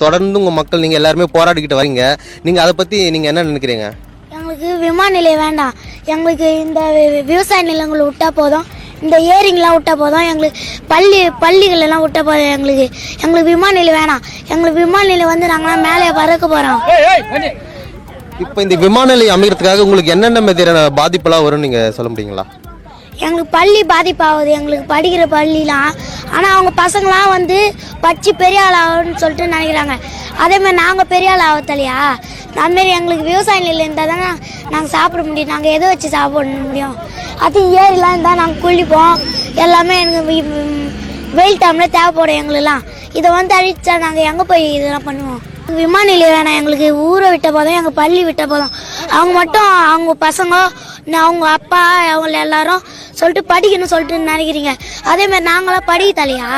தொடர்ந்து உங்கள் மக்கள் நீங்கள் எல்லாருமே போராடிக்கிட்டு வரீங்க. நீங்கள் அதை பற்றி நீங்கள் என்ன நினைக்கிறீங்க? எங்களுக்கு விமான நிலையம் வேண்டாம். எங்களுக்கு இந்த விவசாய நிலங்களை விட்டா போதும், இந்த ஏரிங்கெலாம் விட்டா போதும், எங்களுக்கு பள்ளிகள் எல்லாம் விட்டா போதும். எங்களுக்கு விமான நிலையம் வேணாம். எங்களுக்கு விமான நிலையம் வந்து நாங்களாம் மேலே பறக்க போகிறோம். இப்போ இந்த விமான நிலையம் அமைக்கிறதுக்காக உங்களுக்கு என்னென்ன மாதிரியான பாதிப்பெல்லாம் வரும்னு நீங்கள் சொல்ல முடியுங்களா? எங்களுக்கு பள்ளி பாதிப்பாகுது, எங்களுக்கு படிக்கிற பள்ளிலாம். ஆனால் அவங்க பசங்களாம் வந்து படித்து பெரிய ஆள் ஆகும்னு சொல்லிட்டு நினைக்கிறாங்க. அதேமாதிரி நாங்கள் பெரிய ஆள் ஆகத்தலையா? அதுமாரி எங்களுக்கு விவசாய நிலையம் இருந்தால் தானே நாங்கள் சாப்பிட முடியும். நாங்கள் எதை வச்சு சாப்பிட முடியும்? அது ஏரிலாம் இருந்தால் நாங்கள் குளிப்போம். எல்லாமே எனக்கு வெயில் டைமில் தேவைப்படும் எங்களுக்குலாம். இதை வந்து அழிச்சா நாங்கள் எங்கே போய் இதெல்லாம் பண்ணுவோம்? விமான நிலையம் வேணாம். எங்களுக்கு ஊரை விட்ட போதும், எங்கள் பள்ளி விட்ட போதும். அவங்க மட்டும் அவங்க பசங்க அவங்க அப்பா அவங்க எல்லாரும் சொல்லிட்டு படிக்கணும்னு சொல்லிட்டு நினைக்கிறீங்க. அதேமாதிரி நாங்களாம் படிக்க தலையா?